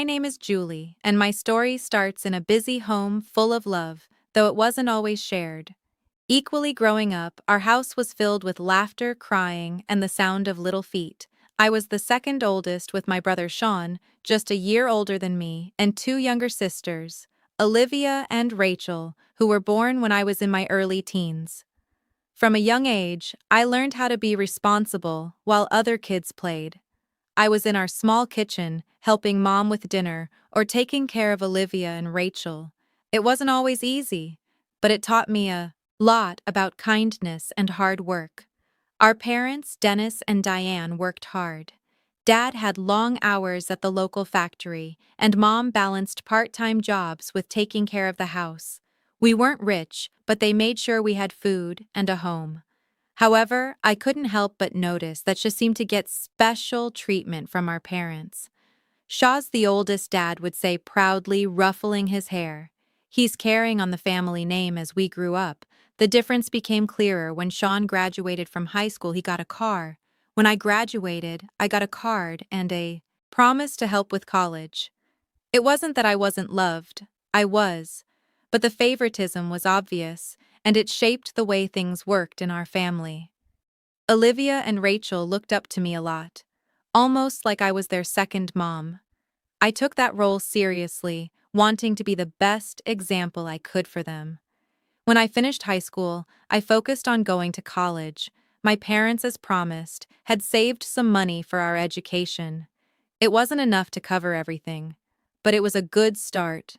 My name is Julie, and my story starts in a busy home full of love, though it wasn't always shared. Equally growing up, our house was filled with laughter, crying, and the sound of little feet. I was the second oldest with my brother Shawn, just a year older than me, and two younger sisters, Olivia and Rachel, who were born when I was in my early teens. From a young age, I learned how to be responsible while other kids played. I was in our small kitchen, helping Mom with dinner or taking care of Olivia and Rachel. It wasn't always easy, but it taught me a lot about kindness and hard work. Our parents, Dennis and Diane, worked hard. Dad had long hours at the local factory, and Mom balanced part-time jobs with taking care of the house. We weren't rich, but they made sure we had food and a home. However, I couldn't help but notice that she seemed to get special treatment from our parents. Shaw's the oldest, Dad would say proudly, ruffling his hair. He's carrying on the family name as we grew up. The difference became clearer when Shawn graduated from high school. He got a car. When I graduated, I got a card and a promise to help with college. It wasn't that I wasn't loved. I was. But the favoritism was obvious, and it shaped the way things worked in our family. Olivia and Rachel looked up to me a lot, almost like I was their second mom. I took that role seriously, wanting to be the best example I could for them. When I finished high school, I focused on going to college. My parents, as promised, had saved some money for our education. It wasn't enough to cover everything, but it was a good start.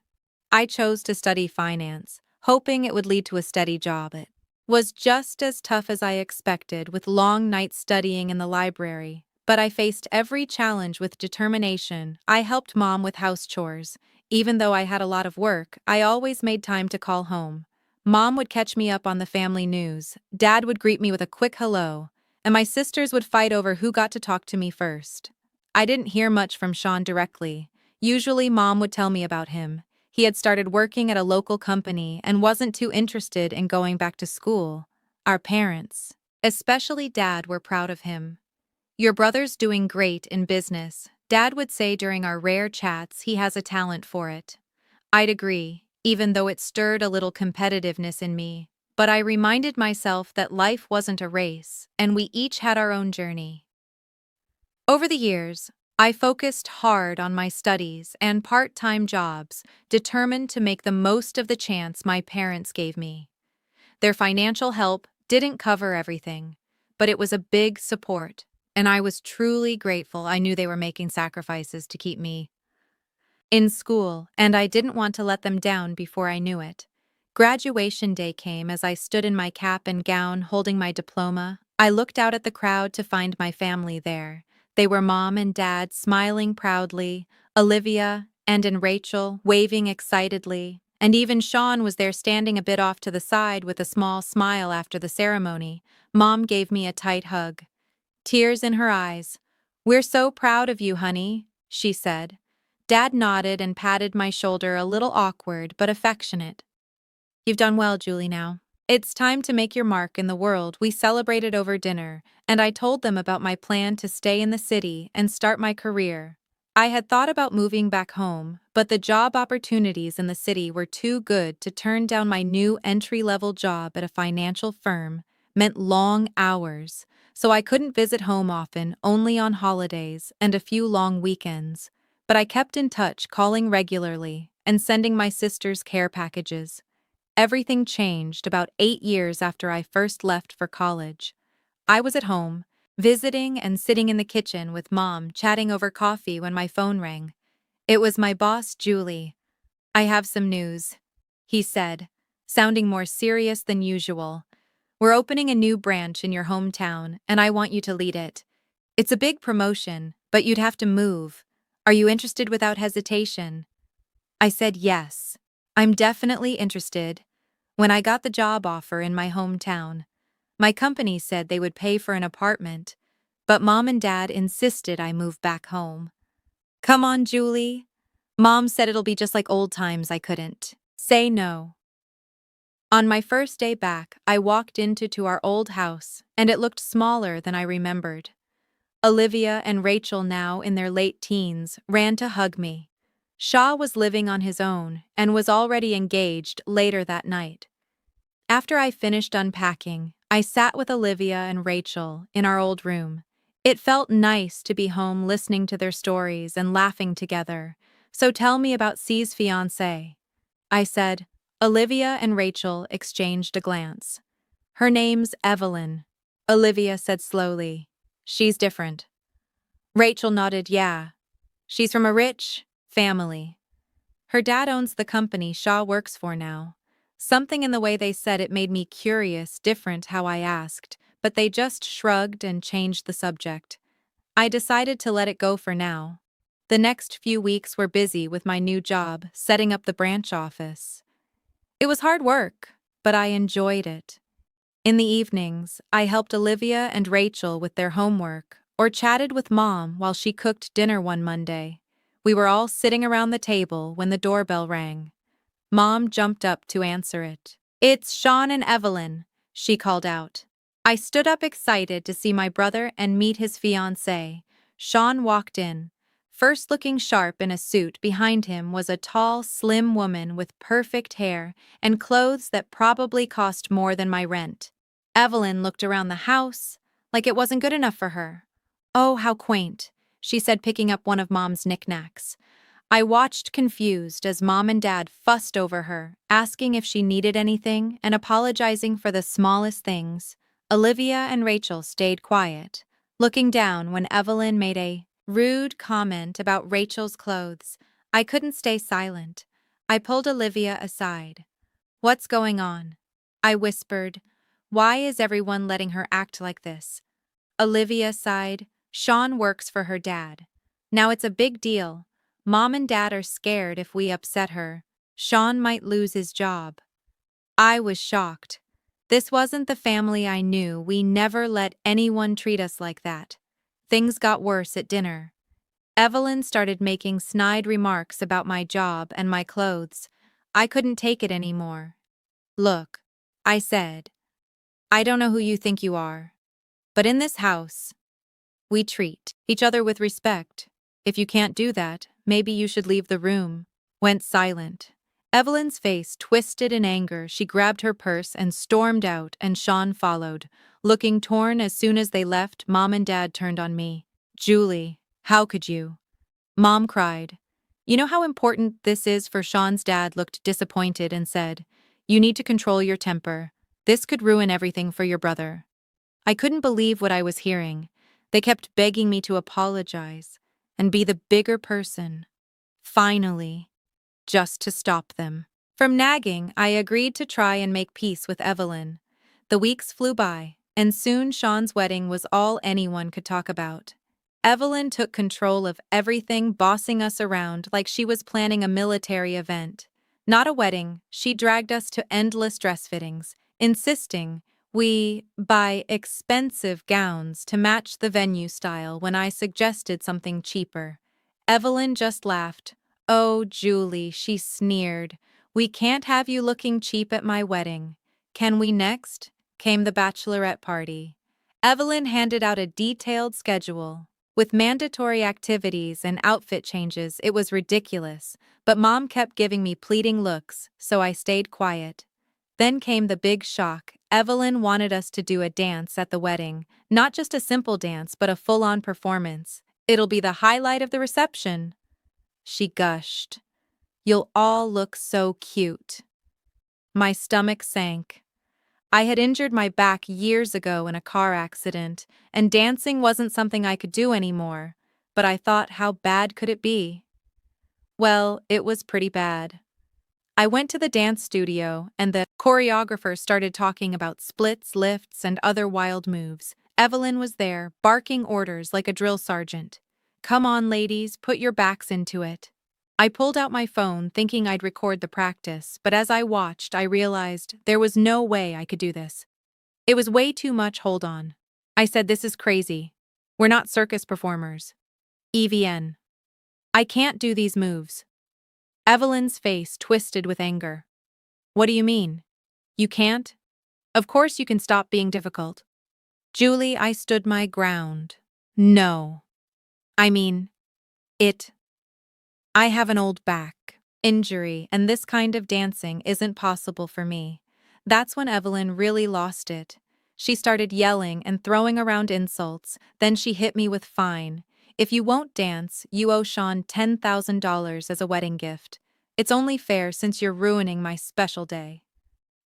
I chose to study finance, hoping it would lead to a steady job. It was just as tough as I expected, with long nights studying in the library. But I faced every challenge with determination. I helped Mom with house chores. Even though I had a lot of work, I always made time to call home. Mom would catch me up on the family news. Dad would greet me with a quick hello, and my sisters would fight over who got to talk to me first. I didn't hear much from Shawn directly. Usually Mom would tell me about him. He had started working at a local company and wasn't too interested in going back to school. Our parents, especially Dad, were proud of him. "Your brother's doing great in business," Dad would say during our rare chats. "He has a talent for it." I'd agree, even though it stirred a little competitiveness in me. But I reminded myself that life wasn't a race, and we each had our own journey. Over the years, I focused hard on my studies and part-time jobs, determined to make the most of the chance my parents gave me. Their financial help didn't cover everything, but it was a big support, and I was truly grateful. I knew they were making sacrifices to keep me in school, and I didn't want to let them down before I knew it. Graduation day came as I stood in my cap and gown holding my diploma. I looked out at the crowd to find my family there. They were Mom and Dad smiling proudly, Olivia and Rachel waving excitedly, and even Shawn was there standing a bit off to the side with a small smile after the ceremony. Mom gave me a tight hug, tears in her eyes. "We're so proud of you, honey," she said. Dad nodded and patted my shoulder, a little awkward but affectionate. "You've done well, Julie, now. It's time to make your mark in the world." We celebrated over dinner, and I told them about my plan to stay in the city and start my career. I had thought about moving back home, but the job opportunities in the city were too good to turn down. My new entry-level job at a financial firm meant long hours, so I couldn't visit home often, only on holidays and a few long weekends. But I kept in touch, calling regularly and sending my sisters care packages. Everything changed about 8 years after I first left for college. I was at home, visiting and sitting in the kitchen with Mom, chatting over coffee when my phone rang. It was my boss, Julie. "I have some news," he said, sounding more serious than usual. "We're opening a new branch in your hometown, and I want you to lead it. It's a big promotion, but you'd have to move. Are you interested?" Without hesitation, I said yes. I'm definitely interested. When I got the job offer in my hometown, my company said they would pay for an apartment, but Mom and Dad insisted I move back home. "Come on, Julie." Mom said it'll be just like old times. I couldn't say no. On my first day back, I walked into our old house, and it looked smaller than I remembered. Olivia and Rachel, now in their late teens, ran to hug me. Shaw was living on his own and was already engaged later that night. After I finished unpacking, I sat with Olivia and Rachel in our old room. It felt nice to be home listening to their stories and laughing together. So tell me about C's fiancé, I said. Olivia and Rachel exchanged a glance. Her name's Evelyn, Olivia said slowly. She's different. Rachel nodded, yeah. She's from a rich family. Her dad owns the company Shaw works for now. Something in the way they said it made me curious, different how I asked, but they just shrugged and changed the subject. I decided to let it go for now. The next few weeks were busy with my new job, setting up the branch office. It was hard work, but I enjoyed it. In the evenings, I helped Olivia and Rachel with their homework, or chatted with Mom while she cooked dinner one Monday. We were all sitting around the table when the doorbell rang. Mom jumped up to answer it. "It's Shawn and Evelyn," she called out. I stood up excited to see my brother and meet his fiancée. Shawn walked in. First looking sharp in a suit, behind him was a tall, slim woman with perfect hair and clothes that probably cost more than my rent. Evelyn looked around the house like it wasn't good enough for her. "Oh, how quaint," she said, picking up one of Mom's knickknacks. I watched confused as Mom and Dad fussed over her, asking if she needed anything and apologizing for the smallest things. Olivia and Rachel stayed quiet, looking down when Evelyn made a rude comment about Rachel's clothes. I couldn't stay silent. I pulled Olivia aside. "What's going on?" I whispered. "Why is everyone letting her act like this?" Olivia sighed. "Shawn works for her dad. Now it's a big deal. Mom and Dad are scared if we upset her. Shawn might lose his job." I was shocked. This wasn't the family I knew. We never let anyone treat us like that. Things got worse at dinner. Evelyn started making snide remarks about my job and my clothes. I couldn't take it anymore. "Look," I said, "I don't know who you think you are, but in this house, we treat each other with respect. If you can't do that, maybe you should leave the room." Went silent. Evelyn's face twisted in anger. She grabbed her purse and stormed out, and Shawn followed. Looking torn as soon as they left, Mom and Dad turned on me. "Julie, how could you?" Mom cried. "You know how important this is for Shawn's dad?" Looked disappointed and said, "You need to control your temper. This could ruin everything for your brother." I couldn't believe what I was hearing. They kept begging me to apologize and be the bigger person. Finally, just to stop them from nagging, I agreed to try and make peace with Evelyn. The weeks flew by, and soon Shawn's wedding was all anyone could talk about. Evelyn took control of everything, bossing us around like she was planning a military event. Not a wedding, she dragged us to endless dress fittings, insisting we buy expensive gowns to match the venue style when I suggested something cheaper. Evelyn just laughed. "Oh, Julie," she sneered, "we can't have you looking cheap at my wedding. Can we?" Next came the bachelorette party. Evelyn handed out a detailed schedule with mandatory activities and outfit changes. It was ridiculous, but Mom kept giving me pleading looks, so I stayed quiet. Then came the big shock. Evelyn wanted us to do a dance at the wedding, not just a simple dance, but a full-on performance. "It'll be the highlight of the reception," she gushed. "You'll all look so cute." My stomach sank. I had injured my back years ago in a car accident, and dancing wasn't something I could do anymore, but I thought, how bad could it be? Well, it was pretty bad. I went to the dance studio, and the choreographer started talking about splits, lifts, and other wild moves. Evelyn was there, barking orders like a drill sergeant. "Come on, ladies, put your backs into it." I pulled out my phone, thinking I'd record the practice, but as I watched, I realized there was no way I could do this. It was way too much. "Hold on." I said, "This is crazy. We're not circus performers." "EVN. I can't do these moves." Evelyn's face twisted with anger. "What do you mean? You can't? Of course you can. Stop being difficult." "Julie," I stood my ground. "No. I mean, it I have an old back injury, and this kind of dancing isn't possible for me. That's when Evelyn really lost it. She started yelling and throwing around insults, then she hit me with fine. If you won't dance, you owe Shawn $10,000 as a wedding gift. It's only fair since you're ruining my special day.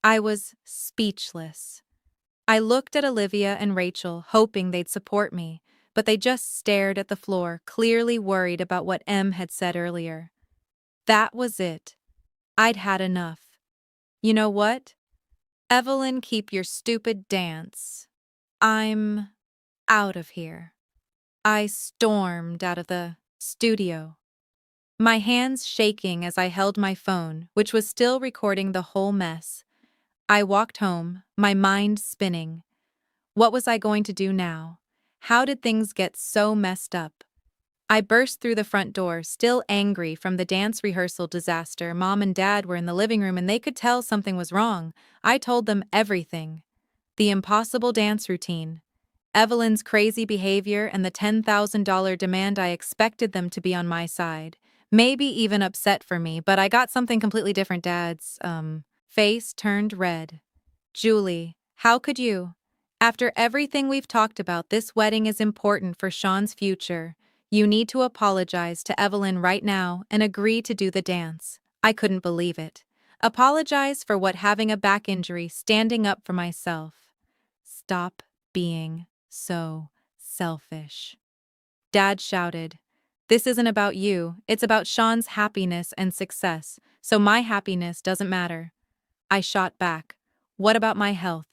I was speechless. I looked at Olivia and Rachel, hoping they'd support me, but they just stared at the floor, clearly worried about what Em had said earlier. That was it. I'd had enough. You know what? Evelyn, keep your stupid dance. I'm out of here. I stormed out of the studio, my hands shaking as I held my phone, which was still recording the whole mess. I walked home, my mind spinning. What was I going to do now? How did things get so messed up? I burst through the front door, still angry from the dance rehearsal disaster. Mom and Dad were in the living room and they could tell something was wrong. I told them everything. The impossible dance routine, Evelyn's crazy behavior, and the $10,000 demand. I expected them to be on my side. Maybe even upset for me, but I got something completely different. Dad's, face turned red. Julie, how could you? After everything we've talked about, this wedding is important for Shawn's future. You need to apologize to Evelyn right now and agree to do the dance. I couldn't believe it. Apologize for what? Having a back injury, standing up for myself. Stop being so selfish. Dad shouted, "This isn't about you, it's about Shawn's happiness and success, so my happiness doesn't matter." I shot back, "What about my health?"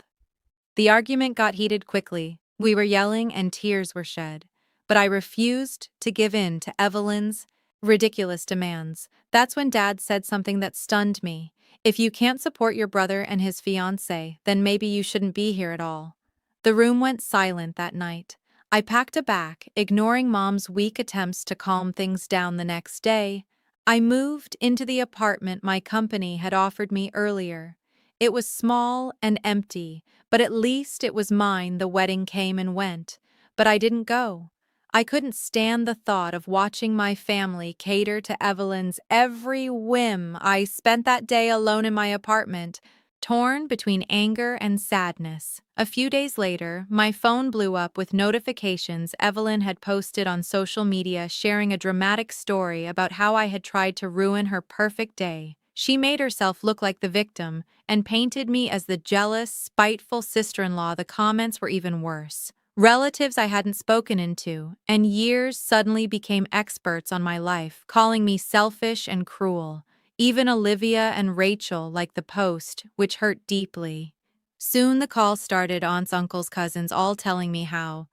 The argument got heated quickly. We were yelling and tears were shed. But I refused to give in to Evelyn's ridiculous demands. That's when Dad said something that stunned me. "If you can't support your brother and his fiancée, then maybe you shouldn't be here at all." The room went silent that night. I packed a bag, ignoring Mom's weak attempts to calm things down. The next day, I moved into the apartment my company had offered me earlier. It was small and empty, but at least it was mine. The wedding came and went, but I didn't go. I couldn't stand the thought of watching my family cater to Evelyn's every whim. I spent that day alone in my apartment, torn between anger and sadness. A few days later, my phone blew up with notifications. Evelyn had posted on social media sharing a dramatic story about how I had tried to ruin her perfect day. She made herself look like the victim and painted me as the jealous, spiteful sister-in-law. The comments were even worse. Relatives I hadn't spoken into, and years suddenly became experts on my life, calling me selfish and cruel. Even Olivia and Rachel liked the post, which hurt deeply. Soon the calls started, aunts, uncles, cousins, all telling me how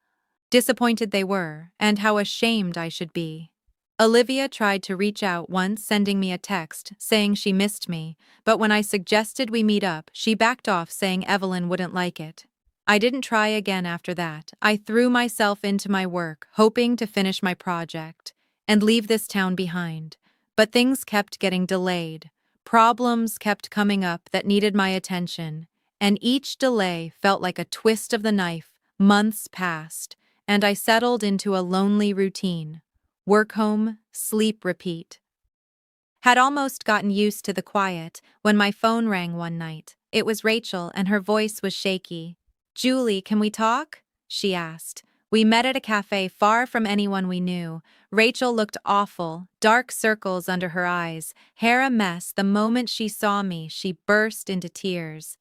disappointed they were and how ashamed I should be. Olivia tried to reach out once, sending me a text saying she missed me, but when I suggested we meet up, she backed off, saying Evelyn wouldn't like it. I didn't try again after that. I threw myself into my work, hoping to finish my project and leave this town behind. But things kept getting delayed. Problems kept coming up that needed my attention, and each delay felt like a twist of the knife. Months passed, and I settled into a lonely routine. Work, home, sleep, repeat. Had almost gotten used to the quiet when my phone rang one night. It was Rachel, and her voice was shaky. "Julie, can we talk?" she asked. We met at a cafe far from anyone we knew. Rachel looked awful, dark circles under her eyes, hair a mess. The moment she saw me, she burst into tears.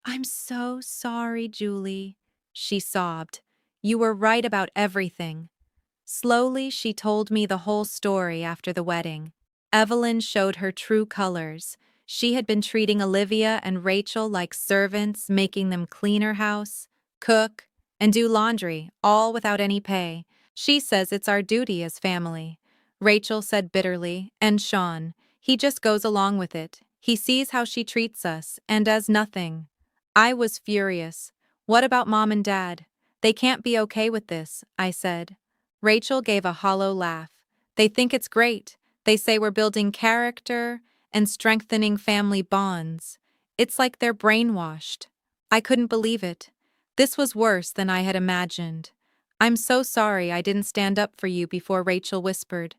"I'm so sorry, Julie," she sobbed. "You were right about everything." Slowly, she told me the whole story after the wedding. Evelyn showed her true colors. She had been treating Olivia and Rachel like servants, making them clean her house, cook, and do laundry, all without any pay. "She says it's our duty as family," Rachel said bitterly. "And Shawn, he just goes along with it. He sees how she treats us and does nothing." I was furious. "What about Mom and Dad? They can't be okay with this," I said. Rachel gave a hollow laugh. "They think it's great. They say we're building character and strengthening family bonds. It's like they're brainwashed." I couldn't believe it. This was worse than I had imagined. "I'm so sorry I didn't stand up for you before," Rachel whispered.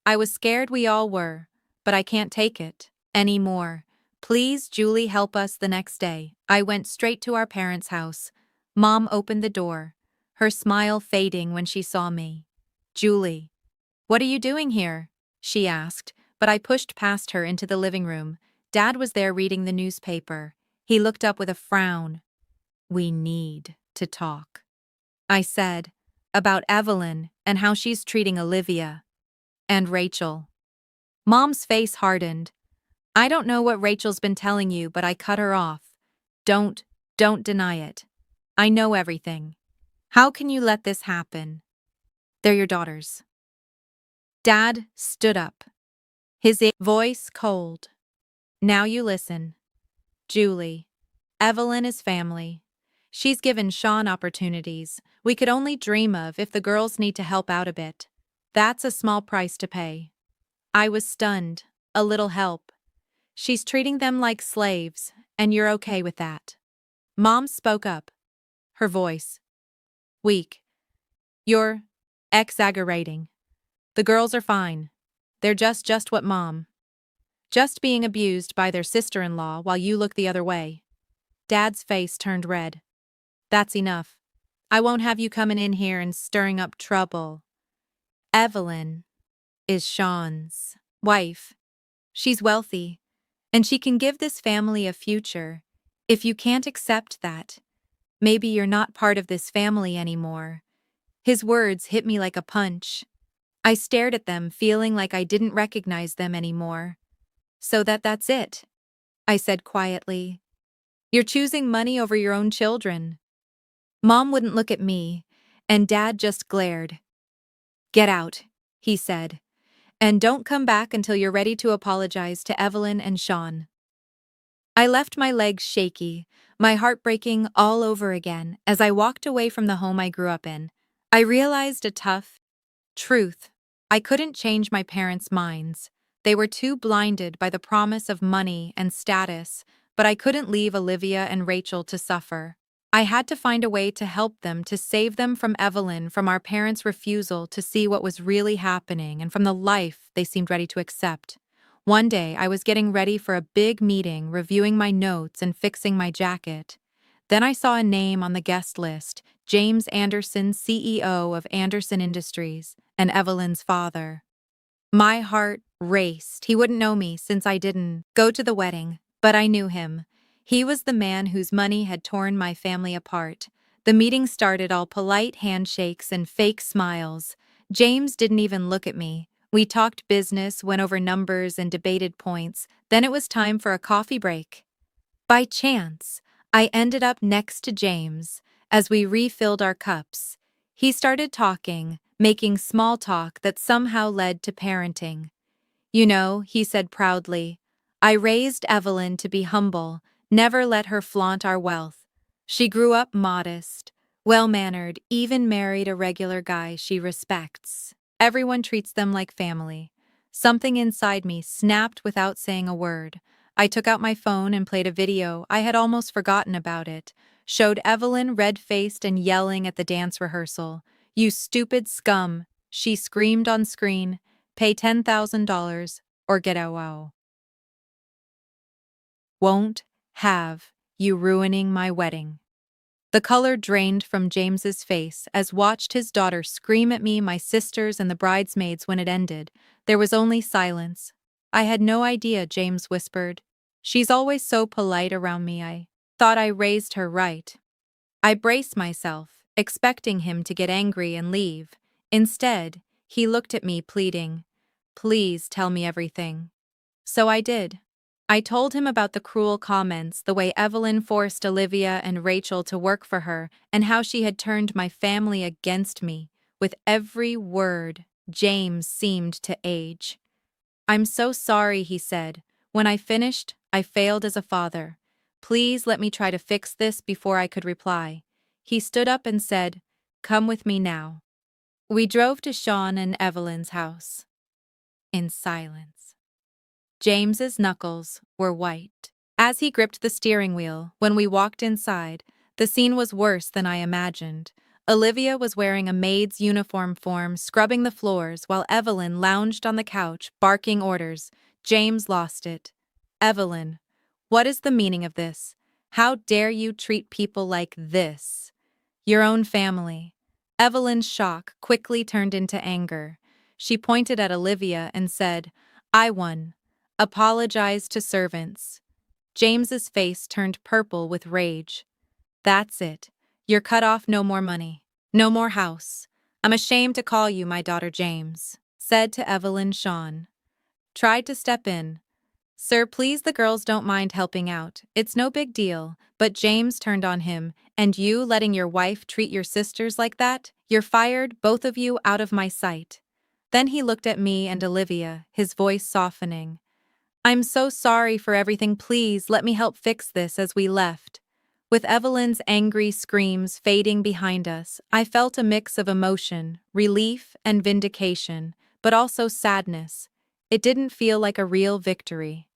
I was scared, we all were, but I can't take it anymore. Please, Julie, help us. The next day, I went straight to our parents' house. Mom opened the door, her smile fading when she saw me. Julie, what are you doing here? She asked, but I pushed past her into the living room. Dad was there reading the newspaper. He looked up with a frown. We need to talk, I said, about Evelyn and how she's treating Olivia and Rachel. Mom's face hardened. I don't know what Rachel's been telling you, but I cut her off. Don't, don't deny it. I know everything. How can you let this happen? They're your daughters. Dad stood up, his voice cold. Now you listen. Julie, Evelyn is family. She's given Shawn opportunities we could only dream of if the girls need to help out a bit. That's a small price to pay. I was stunned. A little help. She's treating them like slaves, and you're okay with that. Mom spoke up, her voice weak. You're exaggerating. The girls are fine. They're just what Mom. Just being abused by their sister-in-law while you look the other way. Dad's face turned red. That's enough. I won't have you coming in here and stirring up trouble. Evelyn is Shawn's wife. She's wealthy, and she can give this family a future. If you can't accept that, maybe you're not part of this family anymore. His words hit me like a punch. I stared at them, feeling like I didn't recognize them anymore. So that's it, I said quietly. You're choosing money over your own children. Mom wouldn't look at me, and Dad just glared. Get out, he said, and don't come back until you're ready to apologize to Evelyn and Shawn. I left my legs shaky, my heart breaking all over again as I walked away from the home I grew up in. I realized a tough truth. I couldn't change my parents' minds. They were too blinded by the promise of money and status, but I couldn't leave Olivia and Rachel to suffer. I had to find a way to help them, to save them from Evelyn, from our parents' refusal to see what was really happening, and from the life they seemed ready to accept. One day, I was getting ready for a big meeting, reviewing my notes and fixing my jacket. Then I saw a name on the guest list, James Anderson, CEO of Anderson Industries, and Evelyn's father. My heart raced. He wouldn't know me since I didn't go to the wedding, but I knew him. He was the man whose money had torn my family apart. The meeting started, all polite handshakes and fake smiles. James didn't even look at me. We talked business, went over numbers, and debated points. Then it was time for a coffee break. By chance, I ended up next to James. As we refilled our cups, he started talking, making small talk that somehow led to parenting. You know, he said proudly, I raised Evelyn to be humble, never let her flaunt our wealth. She grew up modest, well-mannered, even married a regular guy she respects. Everyone treats them like family. Something inside me snapped without saying a word. I took out my phone and played a video. I had almost forgotten about it. Showed Evelyn red-faced and yelling at the dance rehearsal. You stupid scum, she screamed on screen. Pay $10,000 or get out. Won't have you ruining my wedding. The color drained from James's face as watched his daughter scream at me, my sisters, and the bridesmaids. When it ended, there was only silence. I had no idea, James whispered. She's always so polite around me. I thought I raised her right. I braced myself, expecting him to get angry and leave. Instead, he looked at me, pleading, please tell me everything. So I did. I told him about the cruel comments, the way Evelyn forced Olivia and Rachel to work for her, and how she had turned my family against me. With every word, James seemed to age. I'm so sorry, he said. When I finished, I failed as a father. Please let me try to fix this. Before I could reply, he stood up and said, come with me now. We drove to Shawn and Evelyn's house. In silence. James's knuckles were white as he gripped the steering wheel. When we walked inside, the scene was worse than I imagined. Olivia was wearing a maid's uniform scrubbing the floors while Evelyn lounged on the couch, barking orders. James lost it. Evelyn, what is the meaning of this? How dare you treat people like this? Your own family. Evelyn's shock quickly turned into anger. She pointed at Olivia and said, I won. Apologize to servants. James's face turned purple with rage. That's it. You're cut off, no more money. No more house. I'm ashamed to call you my daughter James, said to Evelyn. Shawn tried to step in. Sir, please, the girls don't mind helping out. It's no big deal. But James turned on him. And you letting your wife treat your sisters like that? You're fired, both of you, out of my sight. Then he looked at me and Olivia, his voice softening. I'm so sorry for everything. Please let me help fix this. As we left, with Evelyn's angry screams fading behind us, I felt a mix of emotion, relief, and vindication, but also sadness. It didn't feel like a real victory.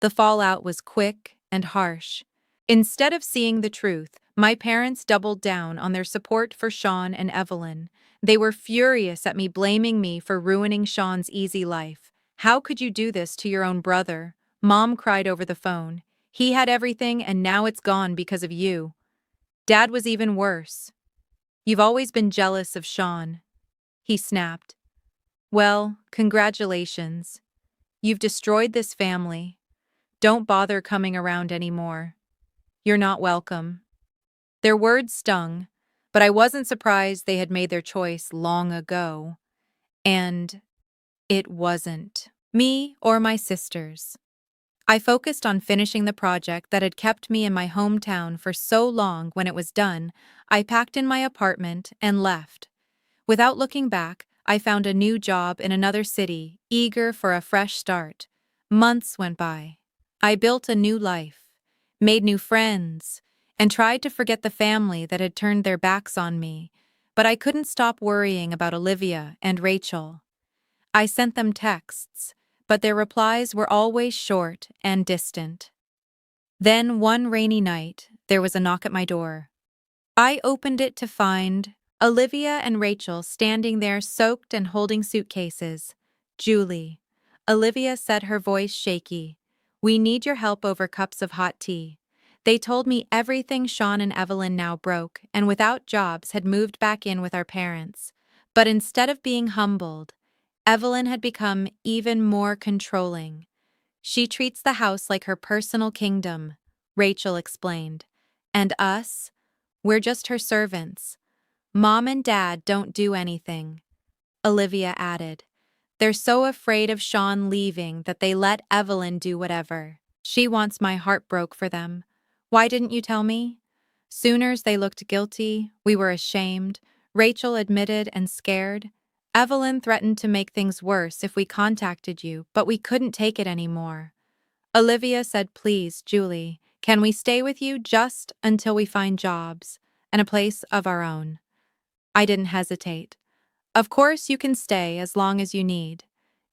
The fallout was quick and harsh. Instead of seeing the truth, my parents doubled down on their support for Shawn and Evelyn. They were furious at me, blaming me for ruining Shawn's easy life. How could you do this to your own brother? Mom cried over the phone. He had everything and now it's gone because of you. Dad was even worse. You've always been jealous of Shawn. He snapped. Well, congratulations. You've destroyed this family. Don't bother coming around anymore. You're not welcome. Their words stung, but I wasn't surprised they had made their choice long ago. And it wasn't me or my sisters. I focused on finishing the project that had kept me in my hometown for so long. When it was done, I packed in my apartment and left. Without looking back, I found a new job in another city, eager for a fresh start. Months went by. I built a new life, made new friends, and tried to forget the family that had turned their backs on me, but I couldn't stop worrying about Olivia and Rachel. I sent them texts, but their replies were always short and distant. Then one rainy night, there was a knock at my door. I opened it to find Olivia and Rachel standing there, soaked and holding suitcases. Julie, Olivia said, her voice shaky. We need your help over cups of hot tea. They told me everything. Shawn and Evelyn, now broke and without jobs, had moved back in with our parents. But instead of being humbled, Evelyn had become even more controlling. She treats the house like her personal kingdom, Rachel explained. And us? We're just her servants. Mom and Dad don't do anything, Olivia added. They're so afraid of Shawn leaving that they let Evelyn do whatever. She wants. My heart broke for them. Why didn't you tell me? Sooners, they looked guilty. We were ashamed, Rachel admitted, and scared. Evelyn threatened to make things worse if we contacted you, but we couldn't take it anymore. Olivia said, please, Julie, can we stay with you just until we find jobs and a place of our own? I didn't hesitate. Of course you can stay as long as you need.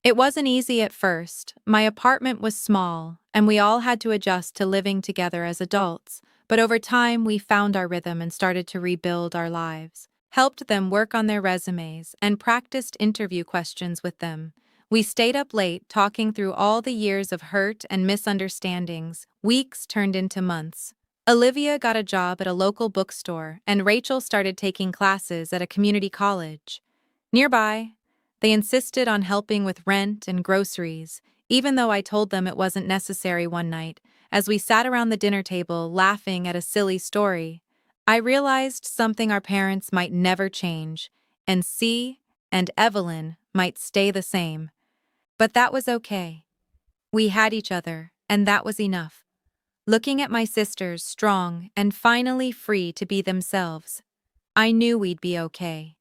It wasn't easy at first. My apartment was small, and we all had to adjust to living together as adults, but over time we found our rhythm and started to rebuild our lives. Helped them work on their resumes and practiced interview questions with them. We stayed up late talking through all the years of hurt and misunderstandings. Weeks turned into months. Olivia got a job at a local bookstore, and Rachel started taking classes at a community college nearby. They insisted on helping with rent and groceries, even though I told them it wasn't necessary. One night, as we sat around the dinner table laughing at a silly story, I realized something: our parents might never change, and C and Evelyn might stay the same. But that was okay. We had each other, and that was enough. Looking at my sisters, strong and finally free to be themselves, I knew we'd be okay.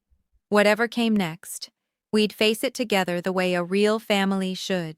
Whatever came next, we'd face it together the way a real family should.